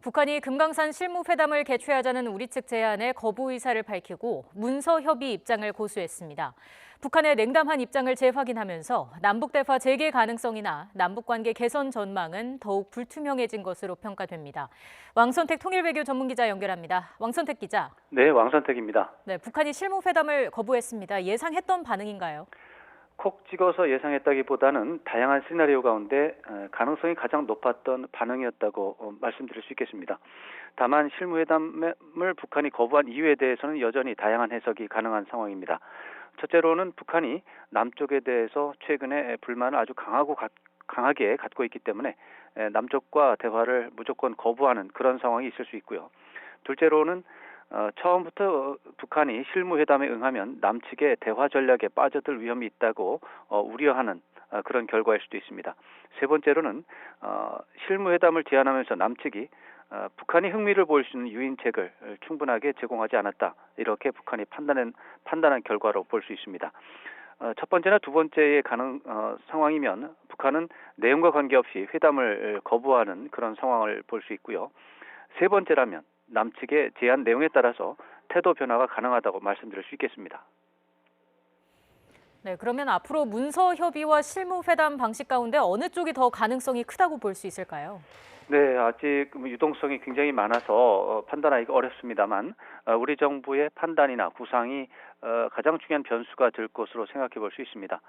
북한이 금강산 실무회담을 개최하자는 우리 측 제안에 거부 의사를 밝히고 문서 협의 입장을 고수했습니다. 북한의 냉담한 입장을 재확인하면서 남북 대화 재개 가능성이나 남북 관계 개선 전망은 더욱 불투명해진 것으로 평가됩니다. 왕선택 통일외교 전문기자 연결합니다. 왕선택 기자. 네, 왕선택입니다. 네, 북한이 실무회담을 거부했습니다. 예상했던 반응인가요? 콕 찍어서 예상했다기보다는 다양한 시나리오 가운데 가능성이 가장 높았던 반응이었다고 말씀드릴 수 있겠습니다. 다만 실무회담을 북한이 거부한 이유에 대해서는 여전히 다양한 해석이 가능한 상황입니다. 첫째로는 북한이 남쪽에 대해서 최근에 불만을 아주 강하게 갖고 있기 때문에 남쪽과 대화를 무조건 거부하는 그런 상황이 있을 수 있고요. 둘째로는 처음부터 북한이 실무회담에 응하면 남측의 대화 전략에 빠져들 위험이 있다고 우려하는 그런 결과일 수도 있습니다. 세 번째로는 실무회담을 제안하면서 남측이 북한이 흥미를 보일 수 있는 유인책을 충분하게 제공하지 않았다. 이렇게 북한이 판단한 결과로 볼 수 있습니다. 첫 번째나 두 번째의 상황이면 북한은 내용과 관계없이 회담을 거부하는 그런 상황을 볼 수 있고요. 세 번째라면 남측의 제안 내용에 따라서 태도 변화가 가능하다고 말씀드릴 수 있겠습니다. 네, 그러면 앞으로 문서 협의와 실무회담 방식 가운데 어느 쪽이 더 가능성이 크다고 볼 수 있을까요? 네, 아직 유동성이 굉장히 많아서 판단하기가 어렵습니다만 우리 정부의 판단이나 구상이 가장 중요한 변수가 될 것으로 생각해 볼 수 있습니다.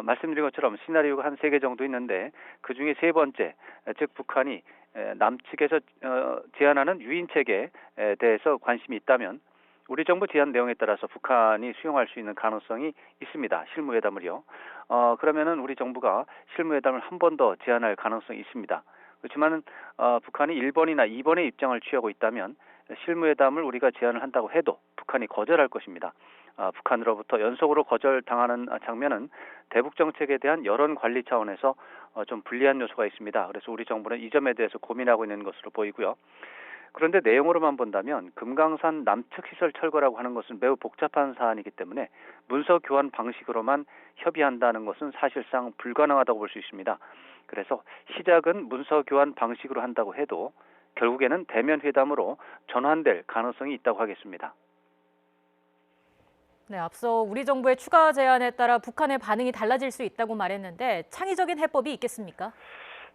말씀드린 것처럼 시나리오가 한 3개 정도 있는데 그중에 세 번째, 즉 북한이 남측에서 제안하는 유인책에 대해서 관심이 있다면 우리 정부 제안 내용에 따라서 북한이 수용할 수 있는 가능성이 있습니다. 실무회담을요. 그러면은 우리 정부가 실무회담을 한 번 더 제안할 가능성이 있습니다. 그렇지만 북한이 1번이나 2번의 입장을 취하고 있다면 실무회담을 우리가 제안을 한다고 해도 북한이 거절할 것입니다. 북한으로부터 연속으로 거절당하는 장면은 대북 정책에 대한 여론 관리 차원에서 좀 불리한 요소가 있습니다. 그래서 우리 정부는 이 점에 대해서 고민하고 있는 것으로 보이고요. 그런데 내용으로만 본다면 금강산 남측 시설 철거라고 하는 것은 매우 복잡한 사안이기 때문에 문서 교환 방식으로만 협의한다는 것은 사실상 불가능하다고 볼 수 있습니다. 그래서 시작은 문서 교환 방식으로 한다고 해도 결국에는 대면 회담으로 전환될 가능성이 있다고 하겠습니다. 네, 앞서 우리 정부의 추가 제안에 따라 북한의 반응이 달라질 수 있다고 말했는데 창의적인 해법이 있겠습니까?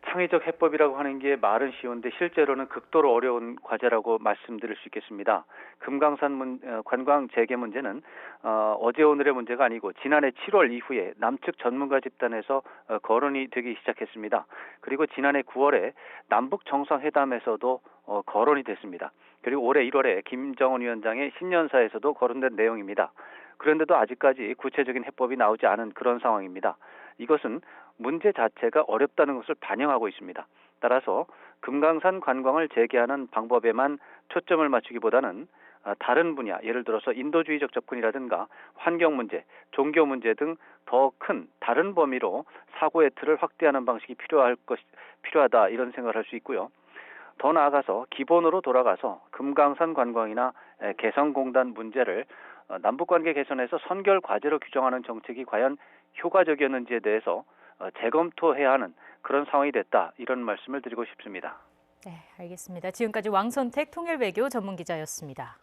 창의적 해법이라고 하는 게 말은 쉬운데 실제로는 극도로 어려운 과제라고 말씀드릴 수 있겠습니다. 금강산 관광 재개 문제는 어제 오늘의 문제가 아니고 지난해 7월 이후에 남측 전문가 집단에서 거론이 되기 시작했습니다. 그리고 지난해 9월에 남북 정상회담에서도 거론이 됐습니다. 그리고 올해 1월에 김정은 위원장의 신년사에서도 거론된 내용입니다. 그런데도 아직까지 구체적인 해법이 나오지 않은 그런 상황입니다. 이것은 문제 자체가 어렵다는 것을 반영하고 있습니다. 따라서 금강산 관광을 재개하는 방법에만 초점을 맞추기보다는 다른 분야, 예를 들어서 인도주의적 접근이라든가 환경 문제, 종교 문제 등 더 큰 다른 범위로 사고의 틀을 확대하는 방식이 필요하다 이런 생각을 할 수 있고요. 더 나아가서 기본으로 돌아가서 금강산 관광이나 개성공단 문제를 남북관계 개선에서 선결 과제로 규정하는 정책이 과연 효과적이었는지에 대해서 재검토해야 하는 그런 상황이 됐다. 이런 말씀을 드리고 싶습니다. 네, 알겠습니다. 지금까지 왕선택 통일외교 전문기자였습니다.